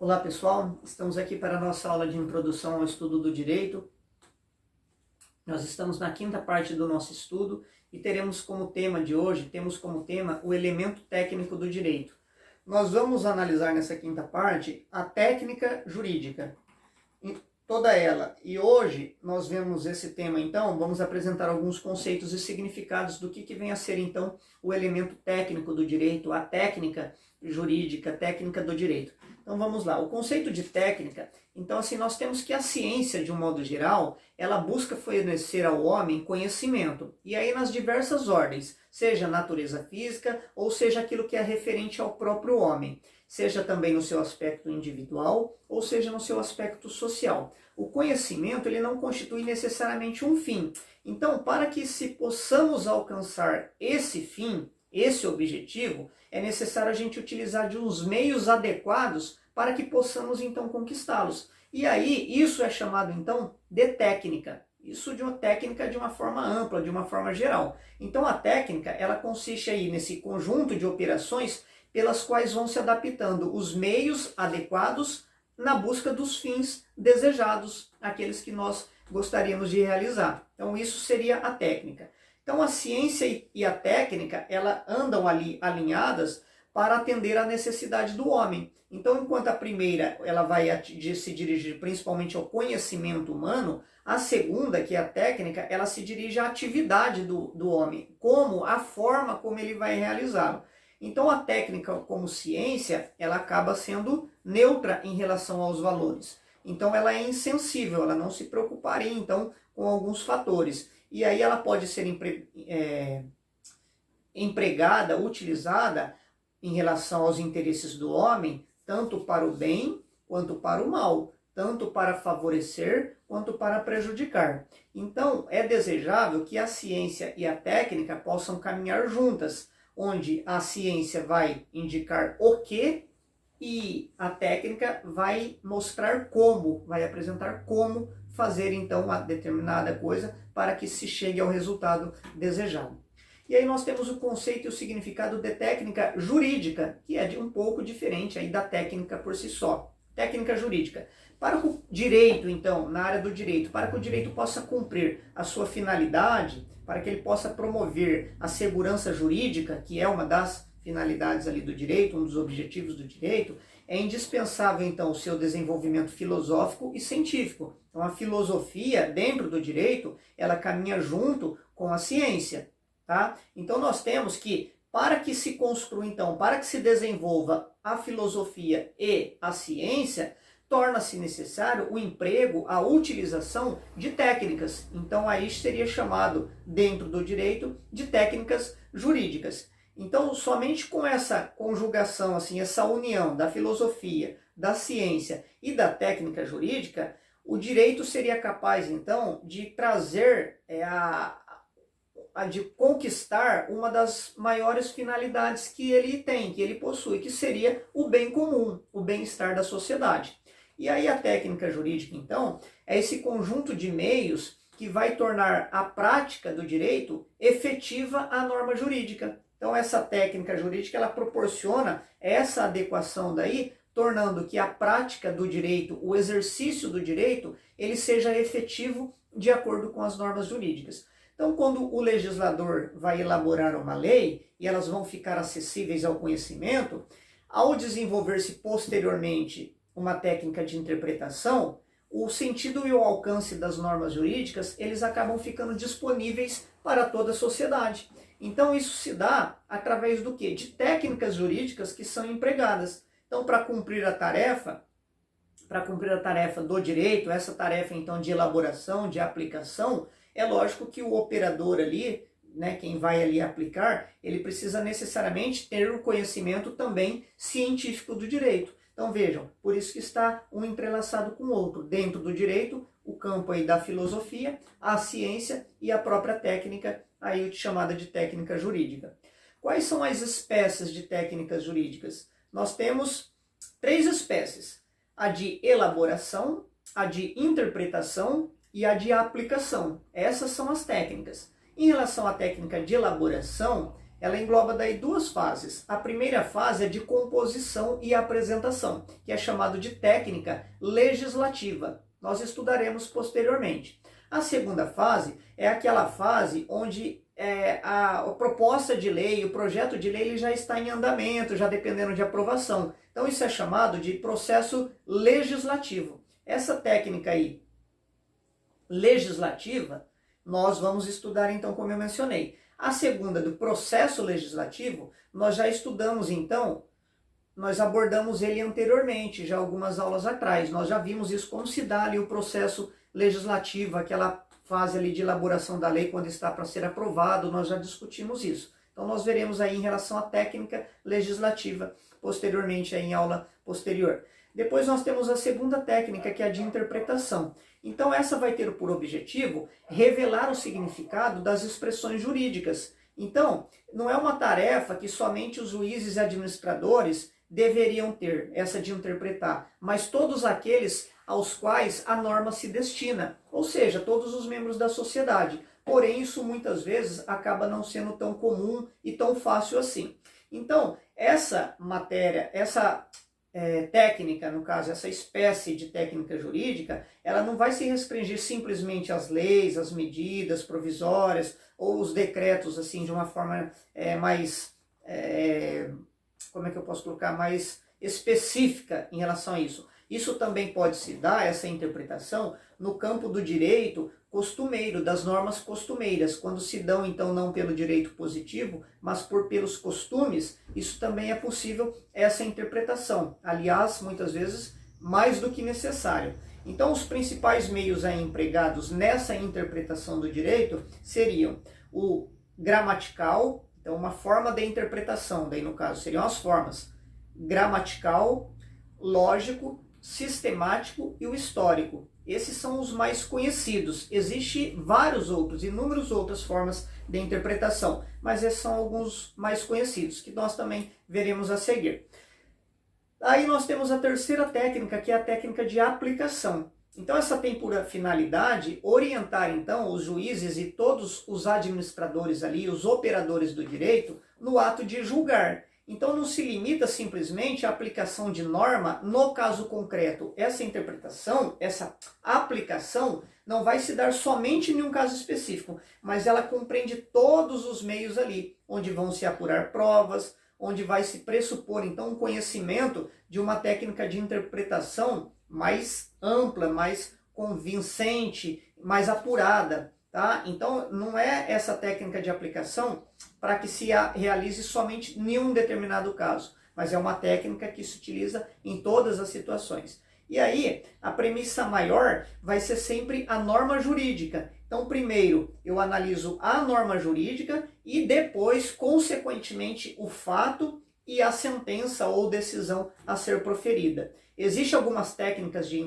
Olá pessoal, estamos aqui para a nossa aula de introdução ao estudo do direito. Nós estamos na quinta parte do nosso estudo e teremos como tema de hoje, o elemento técnico do direito. Nós vamos analisar nessa quinta parte a técnica jurídica, toda ela. E hoje nós vemos esse tema, então, vamos apresentar alguns conceitos e significados do que vem a ser, então, o elemento técnico do direito, a técnica jurídica, técnica do direito. Então vamos lá, o conceito de técnica, então assim, nós temos que a ciência, de um modo geral, ela busca fornecer ao homem conhecimento, e aí nas diversas ordens, seja natureza física, ou seja aquilo que é referente ao próprio homem, seja também no seu aspecto individual, ou seja no seu aspecto social. O conhecimento, ele não constitui necessariamente um fim, então para que se possamos alcançar esse fim, esse objetivo, é necessário a gente utilizar de uns meios adequados para que possamos então conquistá-los. E aí isso é chamado então de técnica. Isso de uma técnica de uma forma ampla, de uma forma geral. Então a técnica, ela consiste aí nesse conjunto de operações pelas quais vão se adaptando os meios adequados na busca dos fins desejados, aqueles que nós gostaríamos de realizar. Então isso seria a técnica. Então a ciência e a técnica, elas andam ali alinhadas para atender à necessidade do homem. Então enquanto a primeira ela vai se dirigir principalmente ao conhecimento humano, a segunda, que é a técnica, ela se dirige à atividade do homem, a forma como ele vai realizá-lo. Então a técnica como ciência, ela acaba sendo neutra em relação aos valores. Então ela é insensível, ela não se preocuparia então com alguns fatores. E aí ela pode ser empregada, utilizada em relação aos interesses do homem, tanto para o bem quanto para o mal, tanto para favorecer quanto para prejudicar. Então é desejável que a ciência e a técnica possam caminhar juntas, onde a ciência vai indicar o que e a técnica vai mostrar como, vai apresentar como fazer então uma determinada coisa para que se chegue ao resultado desejado. E aí nós temos o conceito e o significado de técnica jurídica, que é um pouco diferente aí da técnica por si só. Técnica jurídica. Para que o direito, então, na área do direito, para que o direito possa cumprir a sua finalidade, para que ele possa promover a segurança jurídica, que é uma das finalidades ali do direito, um dos objetivos do direito, é indispensável então o seu desenvolvimento filosófico e científico. Então a filosofia dentro do direito, ela caminha junto com a ciência, tá? Então nós temos que, para que se construa então, para que se desenvolva a filosofia e a ciência, torna-se necessário o emprego, a utilização de técnicas. Então aí seria chamado dentro do direito de técnicas jurídicas. Então, somente com essa conjugação, assim, essa união da filosofia, da ciência e da técnica jurídica, o direito seria capaz, então, de trazer, de conquistar uma das maiores finalidades que ele tem, que ele possui, que seria o bem comum, o bem-estar da sociedade. E aí a técnica jurídica, então, é esse conjunto de meios que vai tornar a prática do direito efetiva à norma jurídica. Então essa técnica jurídica, ela proporciona essa adequação daí, tornando que a prática do direito, o exercício do direito, ele seja efetivo de acordo com as normas jurídicas. Então quando o legislador vai elaborar uma lei, e elas vão ficar acessíveis ao conhecimento, ao desenvolver-se posteriormente uma técnica de interpretação, o sentido e o alcance das normas jurídicas, eles acabam ficando disponíveis para toda a sociedade. Então isso se dá através do quê? De técnicas jurídicas que são empregadas. Então para cumprir a tarefa do direito, essa tarefa então de elaboração, de aplicação, é lógico que o operador ali, né, quem vai ali aplicar, ele precisa necessariamente ter o conhecimento também científico do direito. Então vejam, por isso que está um entrelaçado com o outro. Dentro do direito, o campo aí da filosofia, a ciência e a própria técnica, aí chamada de técnica jurídica. Quais são as espécies de técnicas jurídicas? Nós temos 3 espécies: a de elaboração, a de interpretação e a de aplicação. Essas são as técnicas. Em relação à técnica de elaboração, ela engloba daí duas fases. A primeira fase é de composição e apresentação, que é chamado de técnica legislativa. Nós estudaremos posteriormente. A segunda fase é aquela fase onde a proposta de lei, o projeto de lei, ele já está em andamento, já dependendo de aprovação. Então isso é chamado de processo legislativo. Essa técnica aí, legislativa, nós vamos estudar então, como eu mencionei. A segunda, do processo legislativo, nós já estudamos então, nós abordamos ele anteriormente, já algumas aulas atrás. Nós já vimos isso, como se dá ali o processo legislativo, aquela fase ali de elaboração da lei, quando está para ser aprovado, nós já discutimos isso. Então nós veremos aí em relação à técnica legislativa, posteriormente aí em aula posterior. Depois nós temos a segunda técnica, que é a de interpretação. Então essa vai ter por objetivo revelar o significado das expressões jurídicas. Então, não é uma tarefa que somente os juízes e administradores deveriam ter, essa de interpretar, mas todos aqueles aos quais a norma se destina, ou seja, todos os membros da sociedade. Porém, isso muitas vezes acaba não sendo tão comum e tão fácil assim. Então, essa matéria, essa técnica, no caso, essa espécie de técnica jurídica, ela não vai se restringir simplesmente às leis, às medidas provisórias ou os decretos, assim, de uma forma mais, como é que eu posso colocar, mais específica em relação a isso. Isso também pode se dar, essa interpretação, no campo do direito costumeiro, das normas costumeiras, quando se dão então não pelo direito positivo, mas pelos costumes, isso também é possível, essa interpretação. Aliás, muitas vezes, mais do que necessário. Então, os principais meios aí empregados nessa interpretação do direito seriam o gramatical, então uma forma de interpretação, daí no caso seriam as formas gramatical, lógico, sistemático e o histórico. Esses são os mais conhecidos. Existem vários outros, inúmeras outras formas de interpretação, mas esses são alguns mais conhecidos, que nós também veremos a seguir. Aí nós temos a terceira técnica, que é a técnica de aplicação. Então essa tem por finalidade orientar então os juízes e todos os administradores ali, os operadores do direito, no ato de julgar. Então não se limita simplesmente à aplicação de norma no caso concreto. Essa interpretação, essa aplicação, não vai se dar somente em um caso específico, mas ela compreende todos os meios ali, onde vão se apurar provas, onde vai se pressupor então um conhecimento de uma técnica de interpretação mais ampla, mais convincente, mais apurada. Tá? Então, não é essa técnica de aplicação para que se realize somente em um determinado caso, mas é uma técnica que se utiliza em todas as situações. E aí, a premissa maior vai ser sempre a norma jurídica. Então, primeiro, eu analiso a norma jurídica e depois, consequentemente, o fato e a sentença ou decisão a ser proferida. Existem algumas técnicas de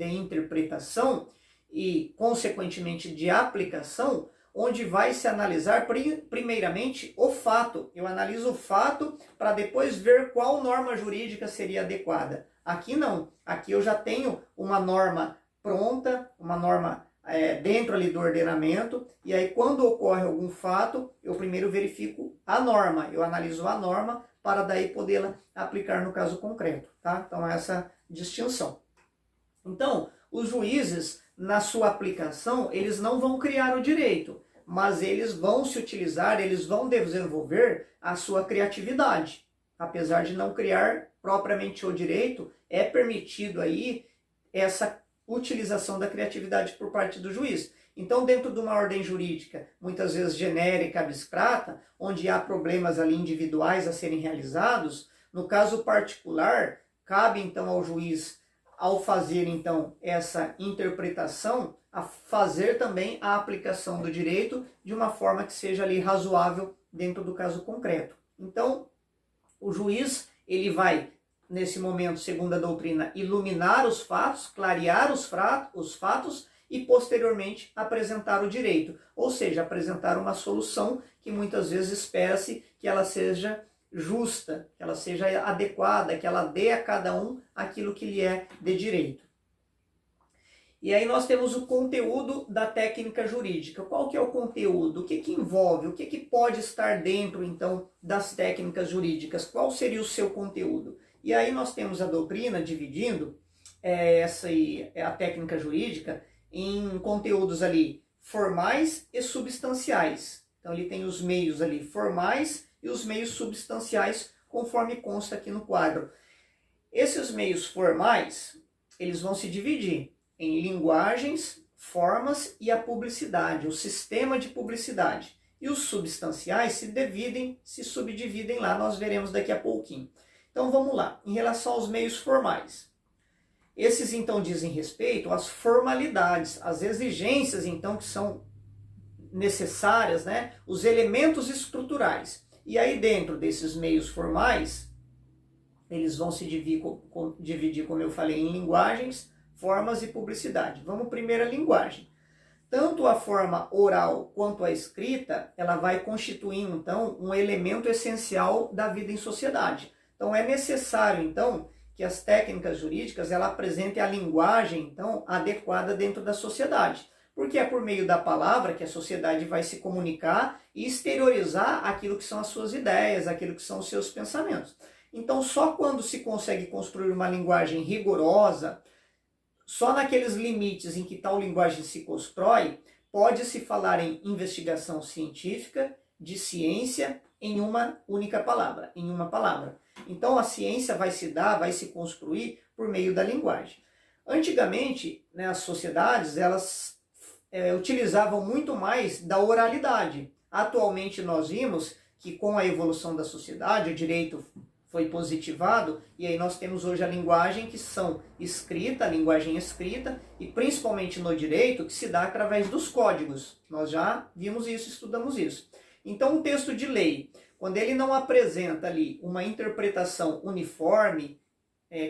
interpretação e, consequentemente, de aplicação, onde vai se analisar primeiramente o fato. Eu analiso o fato para depois ver qual norma jurídica seria adequada. Aqui não. Aqui eu já tenho uma norma pronta, uma norma dentro ali do ordenamento, e aí quando ocorre algum fato, eu primeiro verifico a norma. Eu analiso a norma para daí podê-la aplicar no caso concreto. Tá? Então essa distinção. Então, os juízes, na sua aplicação, eles não vão criar o direito, mas eles vão se utilizar, eles vão desenvolver a sua criatividade. Apesar de não criar propriamente o direito, é permitido aí essa utilização da criatividade por parte do juiz. Então, dentro de uma ordem jurídica, muitas vezes genérica, abstrata, onde há problemas ali individuais a serem realizados, no caso particular, cabe então ao juiz, ao fazer então essa interpretação, a fazer também a aplicação do direito de uma forma que seja ali razoável dentro do caso concreto. Então, o juiz, ele vai, nesse momento, segundo a doutrina, iluminar os fatos, clarear os fatos e posteriormente apresentar o direito, ou seja, apresentar uma solução que muitas vezes espera-se que ela seja justa, que ela seja adequada, que ela dê a cada um aquilo que lhe é de direito. E aí nós temos o conteúdo da técnica jurídica. Qual que é o conteúdo? O que que envolve? O que que pode estar dentro, então, das técnicas jurídicas? Qual seria o seu conteúdo? E aí nós temos a doutrina dividindo essa aí, a técnica jurídica em conteúdos ali formais e substanciais. Então ele tem os meios ali formais e os meios substanciais, conforme consta aqui no quadro. Esses meios formais, eles vão se dividir em linguagens, formas e a publicidade, o sistema de publicidade. E os substanciais se subdividem lá, nós veremos daqui a pouquinho. Então vamos lá, em relação aos meios formais. Esses então dizem respeito às formalidades, às exigências então que são necessárias, né? Os elementos estruturais. E aí dentro desses meios formais, eles vão se dividir, como eu falei, em linguagens, formas e publicidade. Vamos primeiro à linguagem. Tanto a forma oral quanto a escrita, ela vai constituindo, então, um elemento essencial da vida em sociedade. Então, é necessário, então, que as técnicas jurídicas, ela apresentem a linguagem, então, adequada dentro da sociedade. Porque é por meio da palavra que a sociedade vai se comunicar e exteriorizar aquilo que são as suas ideias, aquilo que são os seus pensamentos. Então, só quando se consegue construir uma linguagem rigorosa, só naqueles limites em que tal linguagem se constrói, pode-se falar em investigação científica, de ciência, em uma única palavra, em uma palavra. Então a ciência vai se dar, vai se construir por meio da linguagem. Antigamente, né, as sociedades, elas utilizavam muito mais da oralidade. Atualmente nós vimos que com a evolução da sociedade, o direito foi positivado, e aí nós temos hoje a linguagem que são escrita, a linguagem escrita, e principalmente no direito, que se dá através dos códigos. Nós já vimos isso, estudamos isso. Então, um texto de lei, quando ele não apresenta ali uma interpretação uniforme,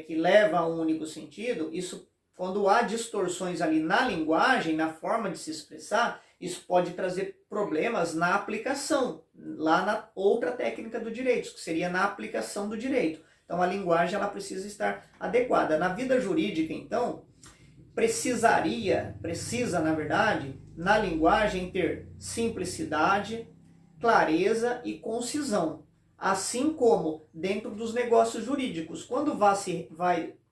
que leva a um único sentido, isso, quando há distorções ali na linguagem, na forma de se expressar, isso pode trazer problemas na aplicação, lá na outra técnica do direito, que seria na aplicação do direito. Então a linguagem ela precisa estar adequada. Na vida jurídica, então, precisa, na verdade, na linguagem ter simplicidade, clareza e concisão. Assim como dentro dos negócios jurídicos. Quando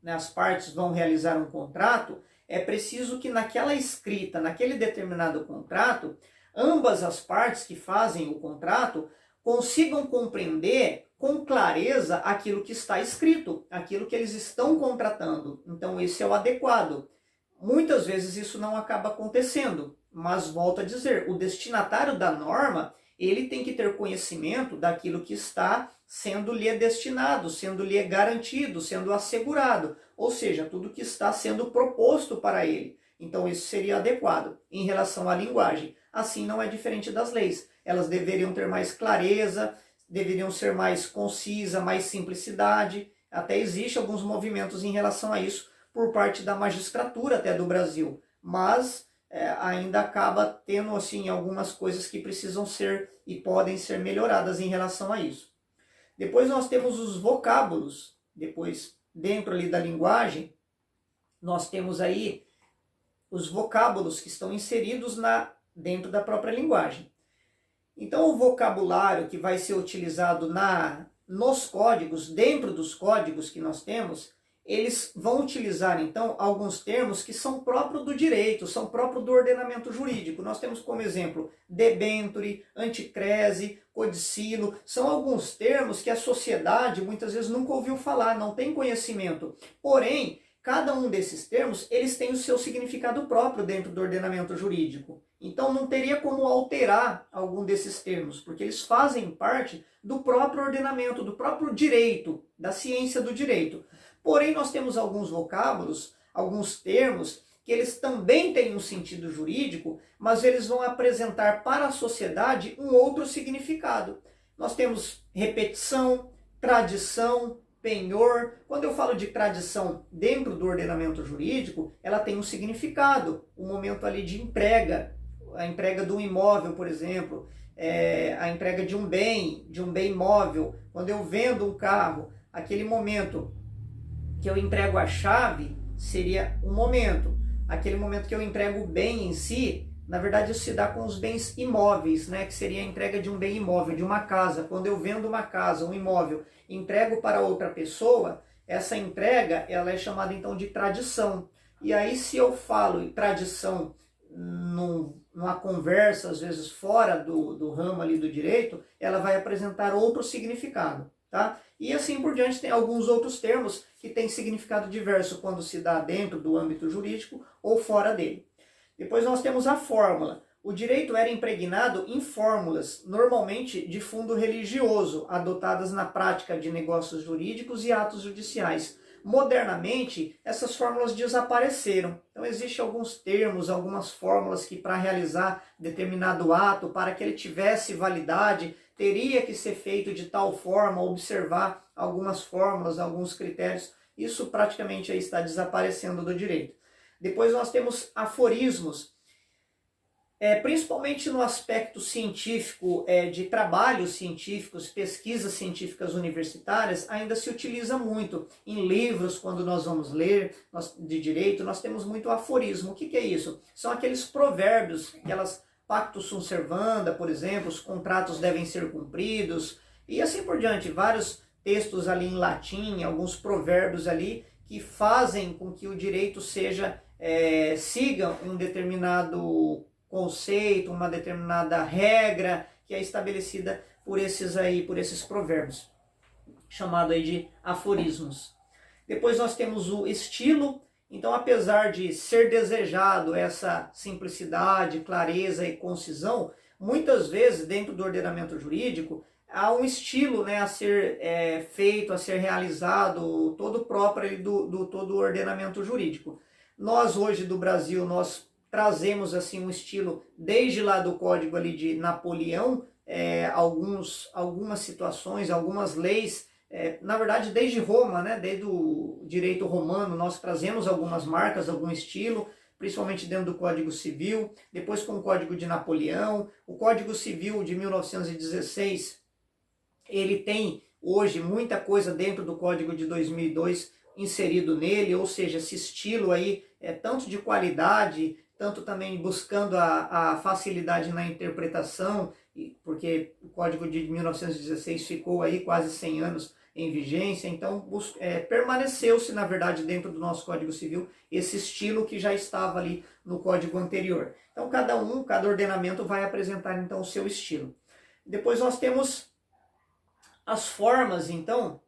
as partes vão realizar um contrato, é preciso que naquela escrita, naquele determinado contrato, ambas as partes que fazem o contrato consigam compreender com clareza aquilo que está escrito, aquilo que eles estão contratando. Então esse é o adequado. Muitas vezes isso não acaba acontecendo, mas volto a dizer, o destinatário da norma, ele tem que ter conhecimento daquilo que está sendo-lhe destinado, sendo-lhe garantido, sendo assegurado, ou seja, tudo que está sendo proposto para ele. Então isso seria adequado. Em relação à linguagem, assim não é diferente das leis. Elas deveriam ter mais clareza, deveriam ser mais concisa, mais simplicidade. Até existe alguns movimentos em relação a isso por parte da magistratura até do Brasil, mas ainda acaba tendo assim algumas coisas que precisam ser e podem ser melhoradas em relação a isso. Depois nós temos os vocábulos. Depois, dentro ali da linguagem, nós temos aí os vocábulos que estão inseridos dentro da própria linguagem. Então o vocabulário que vai ser utilizado nos códigos, dentro dos códigos que nós temos, eles vão utilizar, então, alguns termos que são próprios do direito, são próprios do ordenamento jurídico. Nós temos como exemplo debenture, anticrese, codicilo. São alguns termos que a sociedade muitas vezes nunca ouviu falar, não tem conhecimento. Porém, cada um desses termos, eles têm o seu significado próprio dentro do ordenamento jurídico. Então, não teria como alterar algum desses termos, porque eles fazem parte do próprio ordenamento, do próprio direito, da ciência do direito. Porém, nós temos alguns vocábulos, alguns termos, que eles também têm um sentido jurídico, mas eles vão apresentar para a sociedade um outro significado. Nós temos repetição, tradição, penhor. Quando eu falo de tradição dentro do ordenamento jurídico, ela tem um significado, um momento ali de entrega, a entrega de um imóvel, por exemplo, a entrega de um bem móvel. Quando eu vendo um carro, aquele momento que eu entrego a chave seria um momento. aquele momento que eu entrego o bem em si, na verdade isso se dá com os bens imóveis, né, que seria a entrega de um bem imóvel, de uma casa. Quando eu vendo uma casa, um imóvel, entrego para outra pessoa, essa entrega ela é chamada então de tradição. E aí se eu falo tradição numa conversa, às vezes fora do ramo ali do direito, ela vai apresentar outro significado, tá? E assim por diante, tem alguns outros termos que têm significado diverso quando se dá dentro do âmbito jurídico ou fora dele. Depois nós temos a fórmula. O direito era impregnado em fórmulas, normalmente de fundo religioso, adotadas na prática de negócios jurídicos e atos judiciais. Modernamente, essas fórmulas desapareceram. Então, existem alguns termos, algumas fórmulas que para realizar determinado ato, para que ele tivesse validade, teria que ser feito de tal forma, observar algumas fórmulas, alguns critérios. Isso praticamente aí está desaparecendo do direito. Depois nós temos aforismos, principalmente no aspecto científico, de trabalhos científicos, pesquisas científicas universitárias, ainda se utiliza muito. Em livros, quando nós vamos ler de direito, nós temos muito aforismo. O que é isso? São aqueles provérbios, aquelas pactus sunt servanda, por exemplo, os contratos devem ser cumpridos, e assim por diante. Vários textos ali em latim, alguns provérbios ali, que fazem com que o direito siga um determinado conceito, uma determinada regra que é estabelecida por esses provérbios, chamado aí de aforismos. Depois nós temos o estilo. Então, apesar de ser desejado essa simplicidade, clareza e concisão, muitas vezes dentro do ordenamento jurídico há um estilo, né, a ser feito, a ser realizado, todo próprio do todo o ordenamento jurídico. Nós hoje do Brasil, nós trazemos assim um estilo desde lá do Código ali de Napoleão, algumas situações, algumas leis, na verdade desde Roma, né, desde o direito romano, nós trazemos algumas marcas, algum estilo, principalmente dentro do Código Civil, depois com o Código de Napoleão, o Código Civil de 1916, ele tem hoje muita coisa dentro do Código de 2002 inserido nele, ou seja, esse estilo aí tanto de qualidade, tanto também buscando a facilidade na interpretação, porque o Código de 1916 ficou aí quase 100 anos em vigência, então permaneceu-se, na verdade, dentro do nosso Código Civil, esse estilo que já estava ali no Código anterior. Então, cada ordenamento vai apresentar, então, o seu estilo. Depois nós temos as formas, então.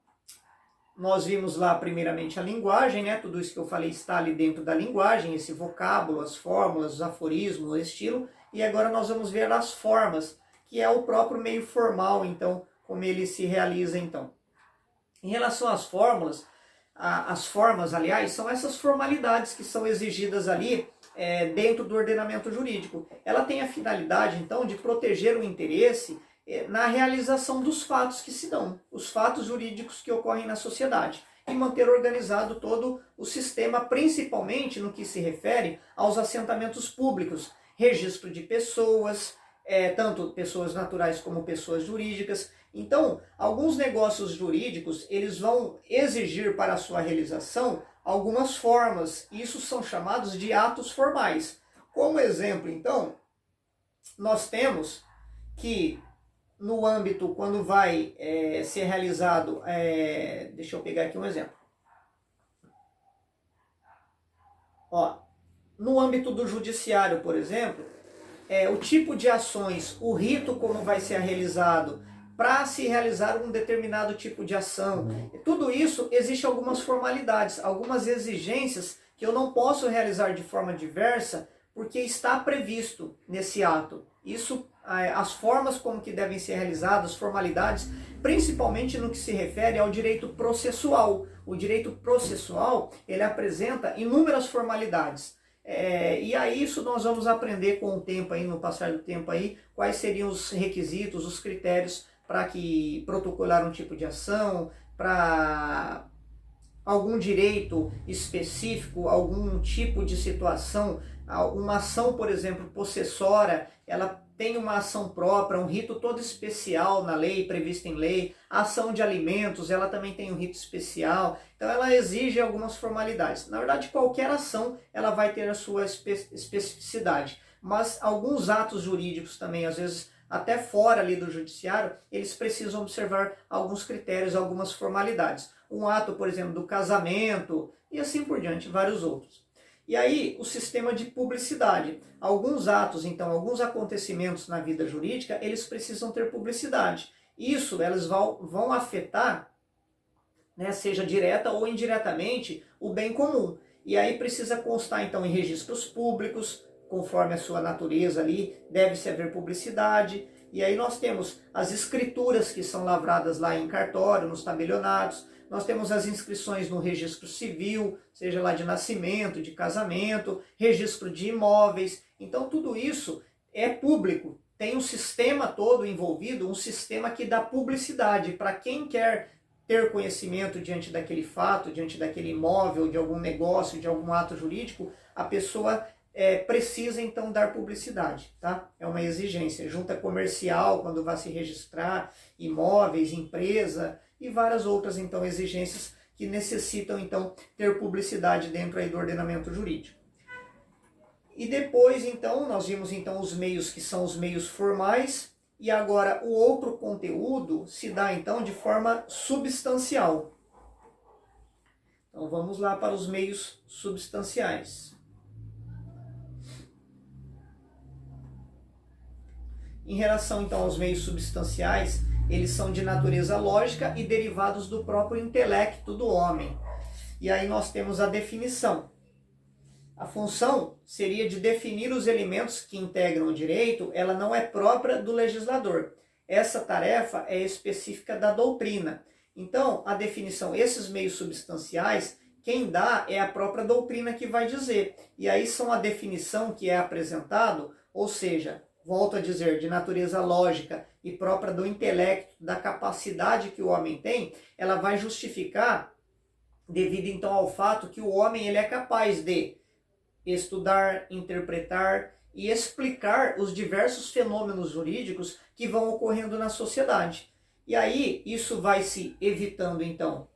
Nós vimos lá primeiramente a linguagem, né? Tudo isso que eu falei está ali dentro da linguagem, esse vocábulo, as fórmulas, os aforismos, o estilo. E agora nós vamos ver as formas, que é o próprio meio formal, então, como ele se realiza, então. Em relação às fórmulas, as formas, aliás, são essas formalidades que são exigidas ali dentro do ordenamento jurídico. Ela tem a finalidade, então, de proteger o interesse na realização dos fatos que se dão, os fatos jurídicos que ocorrem na sociedade, e manter organizado todo o sistema, principalmente no que se refere aos assentamentos públicos, registro de pessoas, tanto pessoas naturais como pessoas jurídicas. Então, alguns negócios jurídicos, eles vão exigir para a sua realização algumas formas, e isso são chamados de atos formais. Como exemplo, então, nós temos que no âmbito, quando vai ser realizado, deixa eu pegar aqui um exemplo. No âmbito do judiciário, por exemplo, o tipo de ações, o rito como vai ser realizado, para se realizar um determinado tipo de ação, tudo isso existe algumas formalidades, algumas exigências que eu não posso realizar de forma diversa, porque está previsto nesse ato. Isso, as formas como que devem ser realizadas, formalidades, principalmente no que se refere ao direito processual. O direito processual, ele apresenta inúmeras formalidades. E aí isso nós vamos aprender com o tempo aí, no passar do tempo aí, quais seriam os requisitos, os critérios para que protocolar um tipo de ação, para algum direito específico, algum tipo de situação, uma ação, por exemplo, possessória, ela tem uma ação própria, um rito todo especial na lei, previsto em lei. A ação de alimentos, ela também tem um rito especial. Então ela exige algumas formalidades. Na verdade, qualquer ação, ela vai ter a sua especificidade. Mas alguns atos jurídicos também, às vezes até fora ali do judiciário, eles precisam observar alguns critérios, algumas formalidades. Um ato, por exemplo, do casamento e assim por diante, vários outros. E aí, o sistema de publicidade. Alguns atos, então, alguns acontecimentos na vida jurídica, eles precisam ter publicidade. Isso, elas vão afetar, né, seja direta ou indiretamente, o bem comum. E aí precisa constar, então, em registros públicos, conforme a sua natureza ali, deve-se haver publicidade. E aí nós temos as escrituras que são lavradas lá em cartório, nos tabelionatos. Nós temos as inscrições no registro civil, seja lá de nascimento, de casamento, registro de imóveis. Então tudo isso é público. Tem um sistema todo envolvido, um sistema que dá publicidade para quem quer ter conhecimento diante daquele fato, diante daquele imóvel, de algum negócio, de algum ato jurídico. A pessoa precisa então dar publicidade, tá? É uma exigência. Junta comercial, quando vai se registrar, imóveis, empresa e várias outras então exigências que necessitam então ter publicidade dentro aí do ordenamento jurídico. E depois então nós vimos então os meios que são os meios formais, e agora o outro conteúdo se dá então de forma substancial. Então vamos lá para os meios substanciais. Em relação então aos meios substanciais, eles são de natureza lógica e derivados do próprio intelecto do homem. E aí nós temos a definição. A função seria de definir os elementos que integram o direito, ela não é própria do legislador. Essa tarefa é específica da doutrina. Então, a definição, esses meios substanciais, quem dá é a própria doutrina que vai dizer. E aí são a definição que é apresentado, ou seja, volto a dizer, de natureza lógica e própria do intelecto, da capacidade que o homem tem, ela vai justificar, devido então ao fato que o homem ele é capaz de estudar, interpretar e explicar os diversos fenômenos jurídicos que vão ocorrendo na sociedade. E aí isso vai se evitando então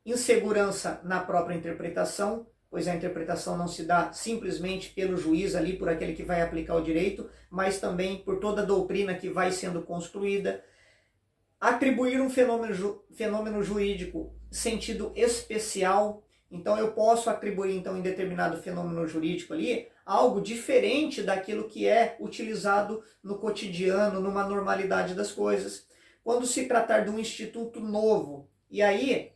insegurança na própria interpretação, pois a interpretação não se dá simplesmente pelo juiz ali, por aquele que vai aplicar o direito, mas também por toda a doutrina que vai sendo construída. Atribuir um fenômeno jurídico sentido especial. Então eu posso atribuir então em determinado fenômeno jurídico ali algo diferente daquilo que é utilizado no cotidiano, numa normalidade das coisas. Quando se tratar de um instituto novo, e aí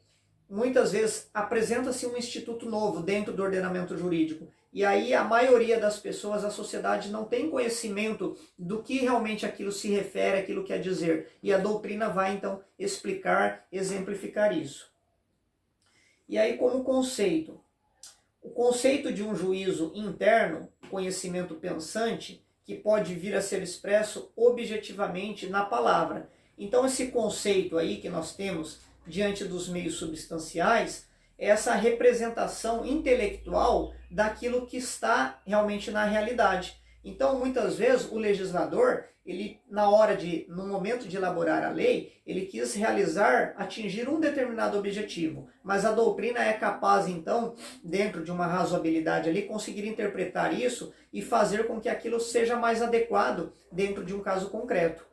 muitas vezes apresenta-se um instituto novo dentro do ordenamento jurídico, e aí a maioria das pessoas, a sociedade não tem conhecimento do que realmente aquilo se refere, aquilo quer dizer, e a doutrina vai então explicar, exemplificar isso. E aí como conceito, o conceito de um juízo interno, conhecimento pensante, que pode vir a ser expresso objetivamente na palavra. Então esse conceito aí que nós temos diante dos meios substanciais, é essa representação intelectual daquilo que está realmente na realidade. Então, muitas vezes, o legislador, ele, no momento de elaborar a lei, ele quis atingir um determinado objetivo, mas a doutrina é capaz, então, dentro de uma razoabilidade ali, conseguir interpretar isso e fazer com que aquilo seja mais adequado dentro de um caso concreto.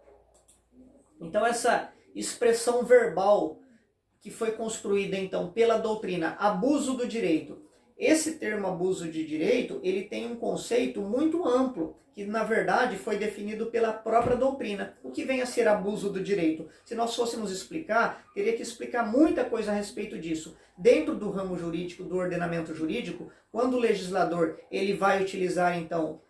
Então, essa expressão verbal que foi construída então pela doutrina, abuso do direito. Esse termo abuso de direito, ele tem um conceito muito amplo, que na verdade foi definido pela própria doutrina. O que vem a ser abuso do direito? Se nós fôssemos explicar, teria que explicar muita coisa a respeito disso. Dentro do ramo jurídico, do ordenamento jurídico, quando o legislador ele vai utilizar então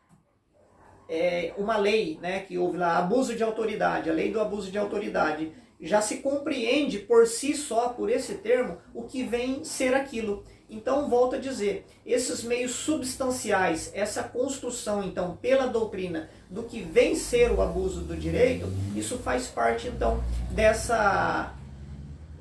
uma lei, né, que houve lá, abuso de autoridade, a lei do abuso de autoridade, já se compreende por si só, por esse termo, o que vem ser aquilo. Então, volto a dizer, esses meios substanciais, essa construção, então, pela doutrina, do que vem ser o abuso do direito, isso faz parte, então,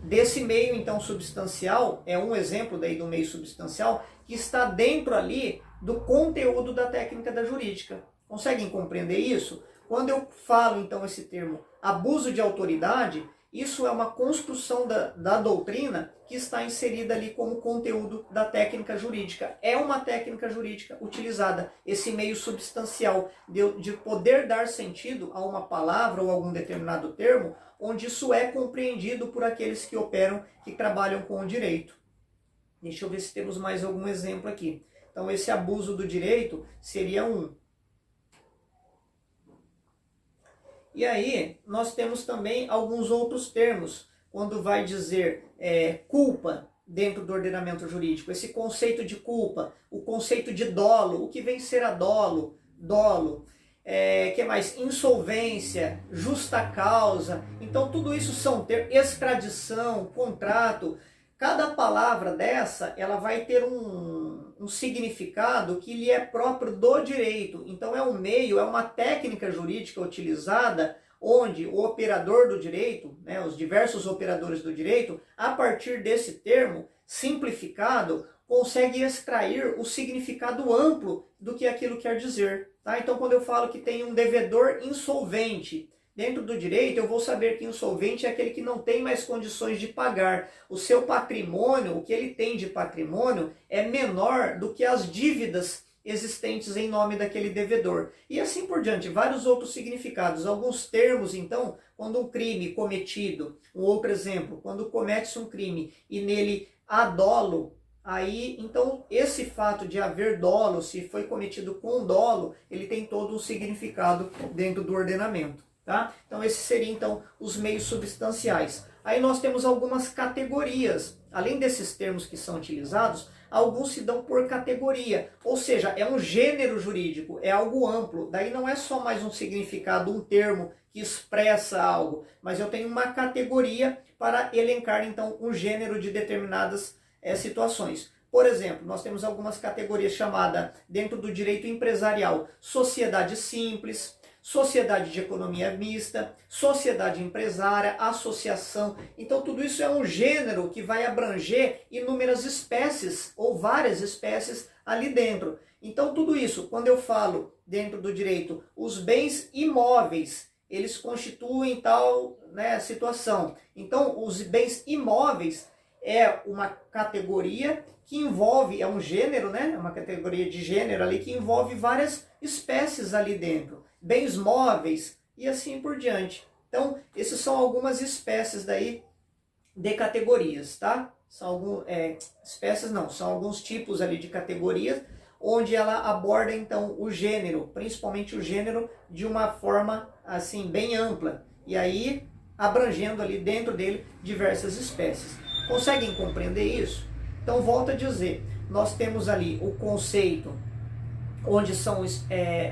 desse meio, então, substancial, é um exemplo daí do meio substancial, que está dentro ali do conteúdo da técnica da jurídica. Conseguem compreender isso? Quando eu falo, então, esse termo abuso de autoridade, isso é uma construção da doutrina que está inserida ali como conteúdo da técnica jurídica. É uma técnica jurídica utilizada, esse meio substancial de poder dar sentido a uma palavra ou algum determinado termo, onde isso é compreendido por aqueles que operam, que trabalham com o direito. Deixa eu ver se temos mais algum exemplo aqui. Então, esse abuso do direito seria um. E aí, nós temos também alguns outros termos, quando vai dizer culpa dentro do ordenamento jurídico, esse conceito de culpa, o conceito de dolo, o que vem ser a dolo, que mais? Insolvência, justa causa. Então, tudo isso são termos, extradição, contrato. Cada palavra dessa, ela vai ter um significado que lhe é próprio do direito. Então é um meio, é uma técnica jurídica utilizada onde o operador do direito, né, os diversos operadores do direito, a partir desse termo simplificado, consegue extrair o significado amplo do que aquilo quer dizer. Tá? Então quando eu falo que tem um devedor insolvente, dentro do direito, eu vou saber que insolvente é aquele que não tem mais condições de pagar. O seu patrimônio, o que ele tem de patrimônio, é menor do que as dívidas existentes em nome daquele devedor. E assim por diante, vários outros significados. Alguns termos, então, quando um crime cometido, um outro exemplo, quando comete-se um crime e nele há dolo, aí, então, esse fato de haver dolo, se foi cometido com dolo, ele tem todo um significado dentro do ordenamento. Tá? Então esses seriam então os meios substanciais. Aí nós temos algumas categorias. Além desses termos que são utilizados, alguns se dão por categoria. Ou seja, é um gênero jurídico, é algo amplo. Daí não é só mais um significado, um termo que expressa algo, mas eu tenho uma categoria para elencar então um gênero de determinadas situações. Por exemplo, nós temos algumas categorias chamadas, dentro do direito empresarial, sociedade simples, sociedade de economia mista, sociedade empresária, associação. Então tudo isso é um gênero que vai abranger inúmeras espécies ou várias espécies ali dentro. Então tudo isso, quando eu falo dentro do direito, os bens imóveis, eles constituem tal situação. Então os bens imóveis é uma categoria que envolve, é um gênero, é uma categoria de gênero ali que envolve várias espécies ali dentro. Bens móveis e assim por diante. Então, essas são algumas espécies daí de categorias, tá? São espécies não, são alguns tipos ali de categorias, onde ela aborda então o gênero, principalmente o gênero de uma forma assim bem ampla, e aí abrangendo ali dentro dele diversas espécies. Conseguem compreender isso? Então, volto a dizer, nós temos ali o conceito onde são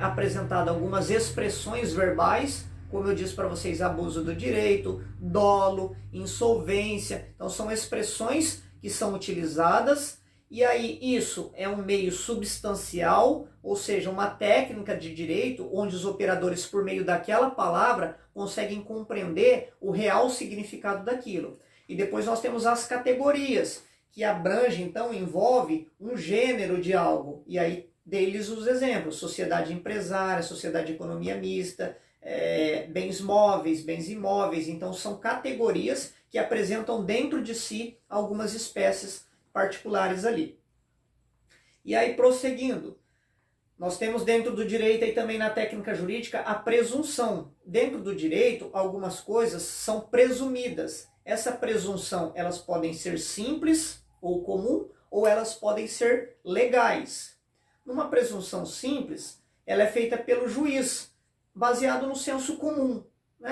apresentadas algumas expressões verbais, como eu disse para vocês, abuso do direito, dolo, insolvência. Então são expressões que são utilizadas, e aí isso é um meio substancial, ou seja, uma técnica de direito, onde os operadores, por meio daquela palavra, conseguem compreender o real significado daquilo. E depois nós temos as categorias, que abrange, então, envolve um gênero de algo, e aí deles os exemplos: sociedade empresária, sociedade de economia mista, bens móveis, bens imóveis. Então são categorias que apresentam dentro de si algumas espécies particulares ali. E aí, prosseguindo, nós temos dentro do direito e também na técnica jurídica a presunção. Dentro do direito, algumas coisas são presumidas. Essa presunção, elas podem ser simples ou comum, ou elas podem ser legais. Numa presunção simples, ela é feita pelo juiz, baseado no senso comum.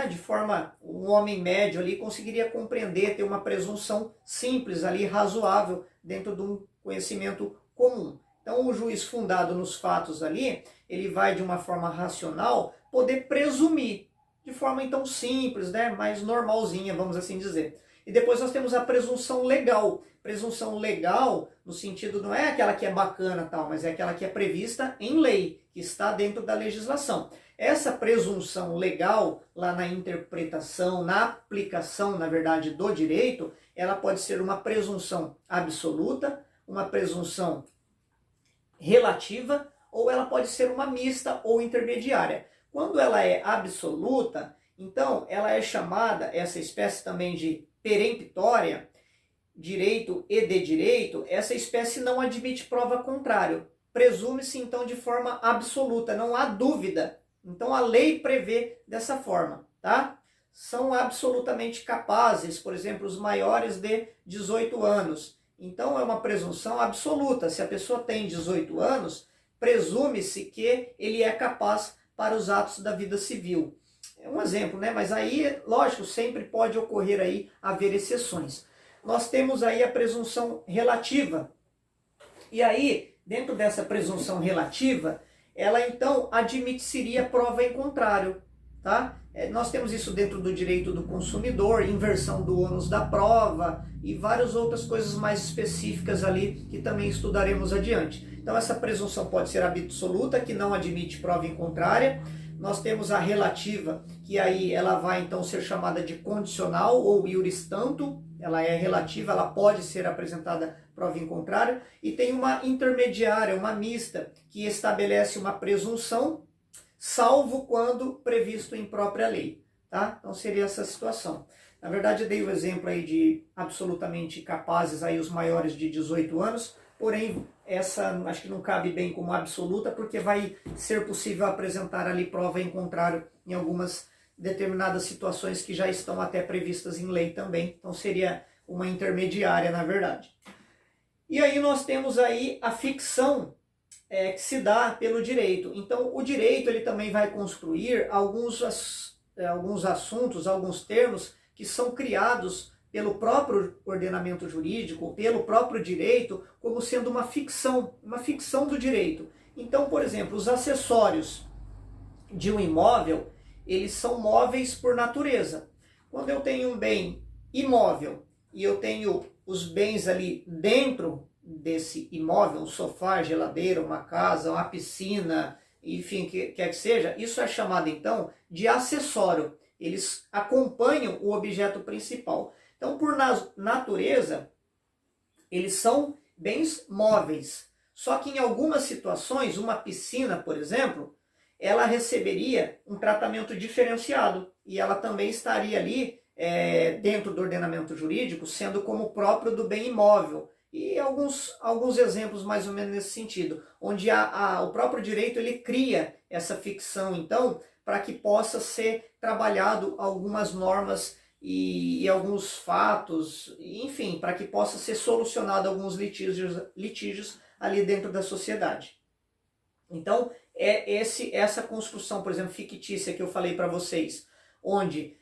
De forma, um homem médio ali conseguiria compreender, ter uma presunção simples ali, razoável, dentro de um conhecimento comum. Então o juiz, fundado nos fatos ali, ele vai de uma forma racional poder presumir, de forma então simples, mais normalzinha, vamos assim dizer. E depois nós temos a presunção legal. Presunção legal, no sentido, não é aquela que é bacana, tal, mas é aquela que é prevista em lei, que está dentro da legislação. Essa presunção legal, lá na interpretação, na aplicação, na verdade, do direito, ela pode ser uma presunção absoluta, uma presunção relativa, ou ela pode ser uma mista ou intermediária. Quando ela é absoluta, então ela é chamada, essa espécie também de peremptória, direito e de direito, essa espécie não admite prova contrária. Presume-se então de forma absoluta, não há dúvida. Então a lei prevê dessa forma, tá? São absolutamente capazes, por exemplo, os maiores de 18 anos. Então é uma presunção absoluta. Se a pessoa tem 18 anos, presume-se que ele é capaz para os atos da vida civil. É um exemplo, né? Mas aí, lógico, sempre pode ocorrer aí haver exceções. Nós temos aí a presunção relativa. E aí, dentro dessa presunção relativa, ela então admitiria prova em contrário, tá? Nós temos isso dentro do direito do consumidor, inversão do ônus da prova e várias outras coisas mais específicas ali que também estudaremos adiante. Então essa presunção pode ser absoluta, que não admite prova em contrária. Nós temos a relativa, que aí ela vai então ser chamada de condicional ou iuris tanto, ela é relativa, ela pode ser apresentada prova em contrário, e tem uma intermediária, uma mista, que estabelece uma presunção, salvo quando previsto em própria lei, tá? Então seria essa situação. Na verdade eu dei o exemplo aí de absolutamente capazes aí os maiores de 18 anos, porém essa acho que não cabe bem como absoluta, porque vai ser possível apresentar ali prova em contrário em algumas determinadas situações que já estão até previstas em lei também. Então seria uma intermediária, na verdade. E aí nós temos aí a ficção que se dá pelo direito. Então o direito ele também vai construir alguns assuntos, alguns termos que são criados pelo próprio ordenamento jurídico, pelo próprio direito, como sendo uma ficção do direito. Então, por exemplo, os acessórios de um imóvel, eles são móveis por natureza. Quando eu tenho um bem imóvel e eu tenho os bens ali dentro desse imóvel, um sofá, geladeira, uma casa, uma piscina, enfim, quer que seja, isso é chamado então de acessório. Eles acompanham o objeto principal. Então, por natureza, eles são bens móveis. Só que em algumas situações, uma piscina, por exemplo, ela receberia um tratamento diferenciado e ela também estaria ali dentro do ordenamento jurídico, sendo como próprio do bem imóvel. E alguns exemplos mais ou menos nesse sentido, onde o próprio direito ele cria essa ficção, então, para que possa ser trabalhado algumas normas e alguns fatos, enfim, para que possa ser solucionado alguns litígios ali dentro da sociedade. Então, essa construção, por exemplo, fictícia que eu falei para vocês, onde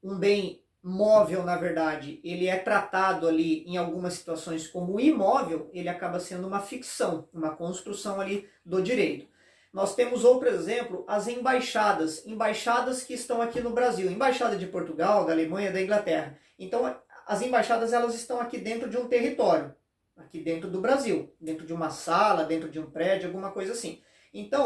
um bem móvel, na verdade, ele é tratado ali em algumas situações como imóvel, ele acaba sendo uma ficção, uma construção ali do direito. Nós temos outro exemplo, as embaixadas que estão aqui no Brasil, embaixada de Portugal, da Alemanha, da Inglaterra. Então, as embaixadas elas estão aqui dentro de um território, aqui dentro do Brasil, dentro de uma sala, dentro de um prédio, alguma coisa assim. Então,